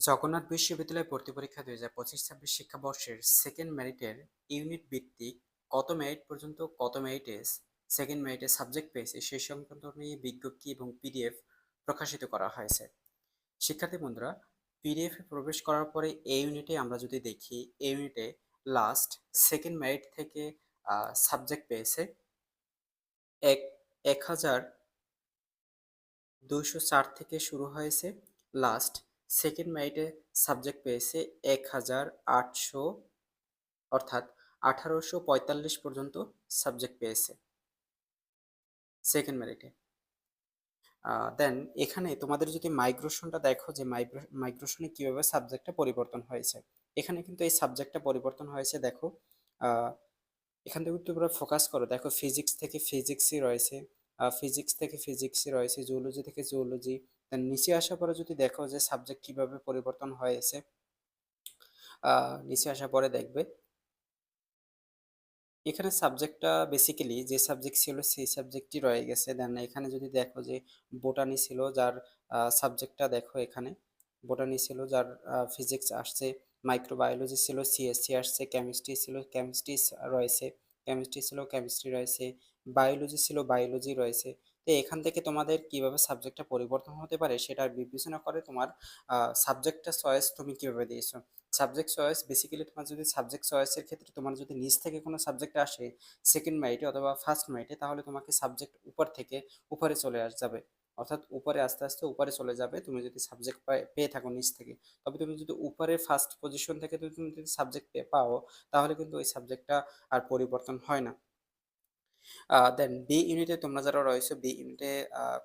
জগন্নাথ বিশ্ববিদ্যালয় ভর্তি পরীক্ষা ২০২৫-২৬ শিক্ষাবর্ষের সেকেন্ড মেরিটের ইউনিট ভিত্তিক কত মেরিট পর্যন্ত কত মেরিটে সেকেন্ড মেরিটে সাবজেক্ট পেয়েছে সেই সংক্রান্ত নিয়ে বিজ্ঞপ্তি এবং পিডিএফ প্রকাশিত করা হয়েছে। শিক্ষার্থী বন্ধুরা, পিডিএফ এ প্রবেশ করার পরে এই ইউনিটে আমরা যদি দেখি, এই ইউনিটে লাস্ট সেকেন্ড মেরিট থেকে সাবজেক্ট পেয়েছে এক ১,২০৪ থেকে শুরু হয়েছে। লাস্ট সেকেন্ড মেরিটে সাবজেক্ট পেয়েছে ১,৮০০, অর্থাৎ ১,৮৪৫ পর্যন্ত সাবজেক্ট পেয়েছে সেকেন্ড মেরিটে। দেন এখানে তোমাদের যদি মাইগ্রেশনটা দেখো যে মাইগ্রেশনে কিভাবে সাবজেক্টটা পরিবর্তন হয়েছে। এখানে কিন্তু এই সাবজেক্টটা পরিবর্তন হয়েছে, দেখো। আহ, এখান থেকে তোমরা ফোকাস করো, দেখো ফিজিক্স থেকে ফিজিক্সই রয়েছে, ফিজিক্স থেকে ফিজিক্সই রয়েছে, জুওলজি থেকে জুওলজি। দেন নিচে আসার পরে যদি দেখো যে সাবজেক্ট কিভাবে পরিবর্তন হয়েছে, নিচে আসার পরে দেখবে এখানে সাবজেক্টটা বেসিক্যালি যে সাবজেক্ট ছিল সেই সাবজেক্টই রয়ে গেছে। দেন এখানে যদি দেখো যে বোটানি ছিল, যার সাবজেক্টটা দেখো এখানে বোটানি ছিল, যার ফিজিক্স আসছে, মাইক্রোবায়োলজি ছিল, সিএসসি আসছে, কেমিস্ট্রি ছিল, কেমিস্ট্রি রয়েছে, কেমিস্ট্রি ছিল, কেমিস্ট্রি রয়েছে, বায়োলজি ছিল, বায়োলজি রয়েছে। তো এখান থেকে তোমাদের কিভাবে সাবজেক্টটা পরিবর্তন হতে পারে সেটা বিবেচনা করে তোমার সাবজেক্টটা চয়েস তুমি কিভাবে দিয়েছো। সাবজেক্ট চয়েস বেসিক্যালি তোমার যদি সাবজেক্ট চয়েসের ক্ষেত্রে তোমার যদি নিচ থেকে কোনো সাবজেক্ট আসে সেকেন্ড মেরিটে অথবা ফার্স্ট মেরিটে, তাহলে তোমাকে সাবজেক্ট উপর থেকে উপরে চলে যাবে, অর্থাৎ উপরে আস্তে আস্তে উপরে চলে যাবে। তুমি যদি সাবজেক্ট পেয়ে থাকো নিচ থেকে, তবে তুমি যদি উপরে ফার্স্ট পজিশন থেকে তুমি যদি সাবজেক্ট পাও, তাহলে কিন্তু ওই সাবজেক্টটা আর পরিবর্তন হয় না। দেন বি ইউনিটে তোমরা যারা রয়েছে, বি ইউনিটে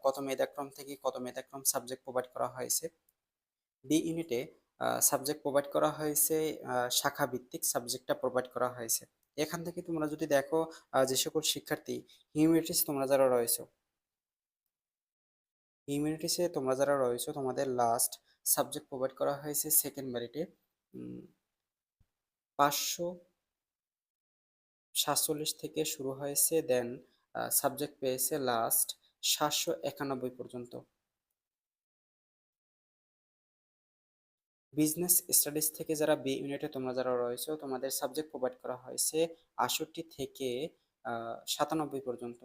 কত মেধাক্রম থেকে কত মেধাক্রম সাবজেক্ট প্রোভাইড করা হয়েছে। বি ইউনিটে সাবজেক্ট প্রোভাইড করা হয়েছে, শাখা ভিত্তিক সাবজেক্টটা প্রোভাইড করা হয়েছে। এখান থেকে তোমরা যদি দেখো যে সকল শিক্ষার্থী হিউম্যানিটিস তোমরা যারা রয়েছো, হিউম্যানিটিসে তোমরা যারা রয়েছো তোমাদের লাস্ট সাবজেক্ট প্রোভাইড করা হয়েছে সেকেন্ড মেরিটে 547 থেকে শুরু হয়েছে। দেন সাবজেক্ট পেয়েছে লাস্ট 791 পর্যন্ত। বিজনেস স্টাডিজ থেকে যারা বি ইউনিটে তোমরা যারা রয়েছো তোমাদের সাবজেক্ট প্রোভাইড করা হয়েছে 68 থেকে 97 পর্যন্ত।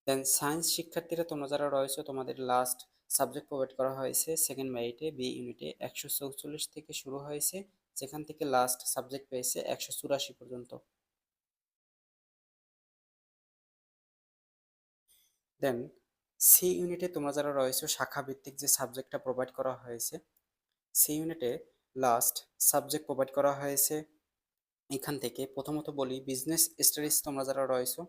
দেন সায়েন্স শিক্ষার্থীরা তোমরা যারা রয়েছো তোমাদের লাস্ট সাবজেক্ট প্রোভাইড করা হয়েছে সেকেন্ড মেরিটে বি ইউনিটে 144 থেকে শুরু হয়েছে, যেখান থেকে লাস্ট সাবজেক্ট পেয়েছে 184 পর্যন্ত। দেন সি ইউনিটে তোমরা যারা রয়েছো শাখা ভিত্তিক যে সাবজেক্টটা প্রোভাইড করা হয়েছে, সি ইউনিটে লাস্ট সাবজেক্ট প্রোভাইড করা হয়েছে। এখান থেকে প্রথমত বলি বিজনেস স্টাডিজ তোমরা যারা রয়েছো,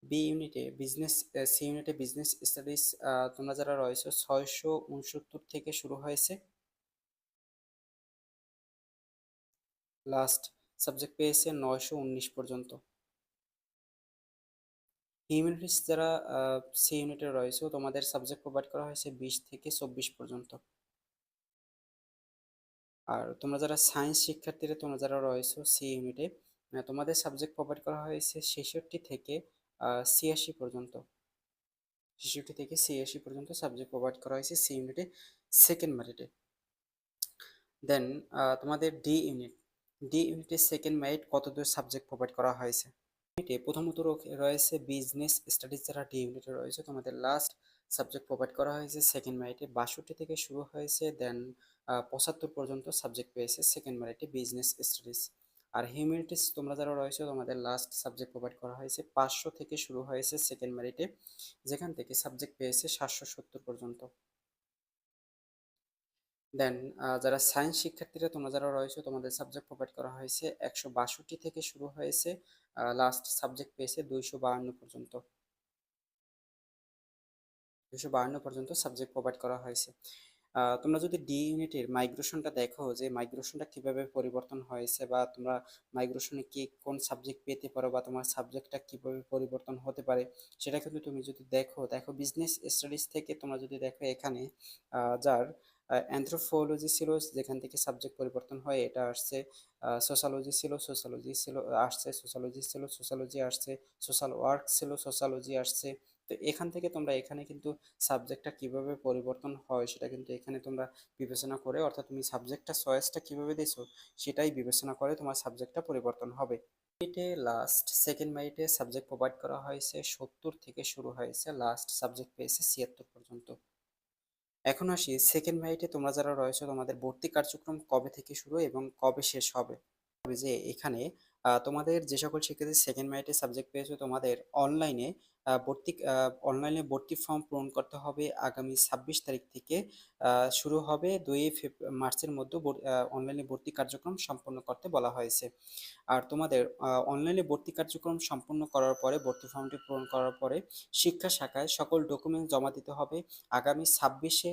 বি ইউনিটে বিজনেস সি ইউনিটে বিজনেস স্টাডিজ তোমরা যারা রয়েছো 669 থেকে শুরু হয়েছে, লাস্ট সাবজেক্ট পেয়েছে 919 পর্যন্ত। হিউম্যানিটিস যারা সি ইউনিটে রয়েছে তোমাদের সাবজেক্ট প্রোভাইড করা হয়েছে 20 থেকে 24 পর্যন্ত। আর তোমরা যারা সায়েন্স শিক্ষার্থীরা তোমরা যারা রয়েছো সি ইউনিটে তোমাদের সাবজেক্ট প্রোভাইড করা হয়েছে 66 থেকে 86 পর্যন্ত। 66 থেকে 86 পর্যন্ত সাবজেক্ট প্রোভাইড করা হয়েছে সি ইউনিটে সেকেন্ড মেরিটে। দেন তোমাদের ডি ইউনিট, ডি ইউনিটের সেকেন্ড মেরিট কতদূর সাবজেক্ট প্রোভাইড করা হয়েছে। ইউনিটে প্রথমত রয়েছে বিজনেস স্টাডিজ যারা ডি ইউনিটে রয়েছে তোমাদের লাস্ট সাবজেক্ট প্রোভাইড করা হয়েছে সেকেন্ড মেরিটে 62 থেকে শুরু হয়েছে। দেন 75 পর্যন্ত সাবজেক্ট পেয়েছে সেকেন্ড মেরিটে বিজনেস স্টাডিজ। আর হিউম্যানিটিস তোমরা যারা রয়েছে তোমাদের লাস্ট সাবজেক্ট প্রোভাইড করা হয়েছে 500 থেকে শুরু হয়েছে সেকেন্ড মেরিটে, যেখান থেকে সাবজেক্ট পেয়েছে 770 পর্যন্ত। দেন যারা সায়েন্স শিক্ষার্থীরা তোমরা যারা রয়েছে তোমাদের সাবজেক্ট প্রোভাইড করা হয়েছে 162 থেকে শুরু হয়েছে, লাস্ট সাবজেক্ট পেয়েছে 252 পর্যন্ত। 252 পর্যন্ত সাবজেক্ট প্রোভাইড করা হয়েছে। তোমরা যদি ডি ইউনিটের মাইগ্রেশনটা দেখো যে মাইগ্রেশনটা কিভাবে পরিবর্তন হয়েছে, বা তোমরা মাইগ্রেশনে কি কোন সাবজেক্ট পেতে পারো, বা তোমার সাবজেক্টটা কিভাবে পরিবর্তন হতে পারে, সেটা কিন্তু তুমি যদি দেখো বিজনেস স্টাডিজ থেকে তোমরা যদি দেখো এখানে যার অ্যানথ্রোপোলজি ছিল, যেখান থেকে সাবজেক্ট পরিবর্তন হয় এটা আসছে। সোশ্যালজি ছিল, সোশ্যালজি ছিল আসছে, সোশ্যালজি ছিল, সোশ্যালজি আসছে, সোশ্যাল ওয়ার্ক ছিল, সোশ্যালজি আসছে। তো এখান থেকে তোমরা এখানে কিন্তু সাবজেক্টটা কিভাবে পরিবর্তন হয় সেটা কিন্তু এখানে তোমরা বিবেচনা করে, অর্থাৎ তুমি সাবজেক্টটা চয়েসটা কিভাবে দিছো সেটাই বিবেচনা করে তোমার সাবজেক্টটা পরিবর্তন হবে। মেরিটে লাস্ট সেকেন্ড মেরিটে সাবজেক্ট প্রোভাইড করা হয়েছে 70 থেকে শুরু হয়েছে, লাস্ট সাবজেক্ট পেয়েছে 76 পর্যন্ত। এখন আসি সেকেন্ড মেরিটে তোমরা যারা রয়েছে তোমাদের ভর্তি কার্যক্রম কবে থেকে শুরু এবং কবে শেষ হবে। হবে যে এখানে তোমাদের যে সকল শিক্ষার্থী সেকেন্ড মেরিটে সাবজেক্ট পেয়েছো তোমাদের অনলাইনে অনলাইনে ভর্তি ফর্ম পূরণ করতে হবে আগামী 26 তারিখ থেকে। শুরু হবে 2 মার্চের মধ্যে অনলাইনে ভর্তি কার্যক্রম সম্পন্ন করতে বলা হয়েছে। আর তোমাদের অনলাইনে ভর্তি কার্যক্রম সম্পূর্ণ করার পরে ভর্তি ফর্মটি পূরণ করার পরে শিক্ষা শাখায় সকল ডকুমেন্ট জমা দিতে হবে আগামী 26শে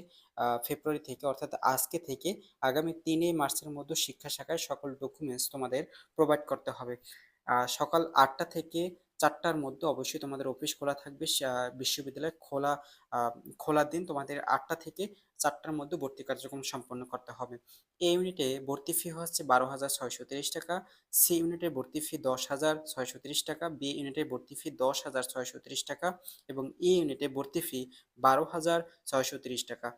ফেব্রুয়ারি থেকে, অর্থাৎ আজকে থেকে আগামী 3 মার্চের মধ্যে শিক্ষা শাখায় সকল ডকুমেন্টস তোমাদের প্রোভাইড করতে হবে। সকাল 8টা থেকে 4টার মধ্যে অবশ্যই তোমাদের অফিস খোলা থাকবে। বিশ্ববিদ্যালয় খোলার দিন তোমাদের 8টা থেকে 4টার মধ্যে ভর্তি কার্যক্রম সম্পন্ন করতে হবে। এ ইউনিটে ভর্তি ফি হচ্ছে 12,630 টাকা, সি ইউনিটের ভর্তি ফি 10,630 টাকা, বি ইউনিটের ভর্তি ফি 10,630 টাকা এবং ই ইউনিটে ভর্তি ফি 12,630 টাকা।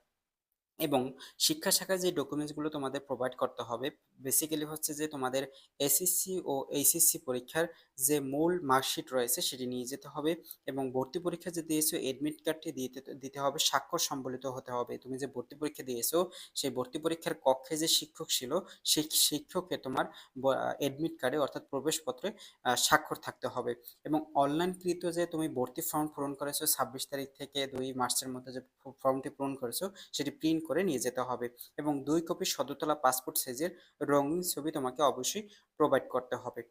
এবং শিক্ষা শাখায় যে ডকুমেন্টসগুলো তোমাদের প্রোভাইড করতে হবে বেসিক্যালি হচ্ছে যে তোমাদের এসএসসি ও এইচএসসি পরীক্ষার যে মূল মার্কশিট রয়েছে সেটি নিয়ে যেতে হবে এবং ভর্তি পরীক্ষা যে দিয়েছো এডমিট কার্ডটি দিতে দিতে হবে, স্বাক্ষর সম্বলিত হতে হবে। তুমি যে ভর্তি পরীক্ষা দিয়েছো সেই ভর্তি পরীক্ষার কক্ষে যে শিক্ষক ছিল সেই শিক্ষকের তোমার এডমিট কার্ডে অর্থাৎ প্রবেশপত্রে স্বাক্ষর থাকতে হবে। এবং অনলাইনকৃত যে তুমি ভর্তি ফর্ম পূরণ করেছো 26 তারিখ থেকে 2 মার্চের মধ্যে যে ফর্মটি পূরণ করেছো সেটি প্রিন্ট করে নিয়ে যেতে হবে এবং 2 কপি সদ্যতলা পাসপোর্ট সাইজের রঙিন ছবি তোমাকে অবশ্যই প্রোভাইড করতে হবে।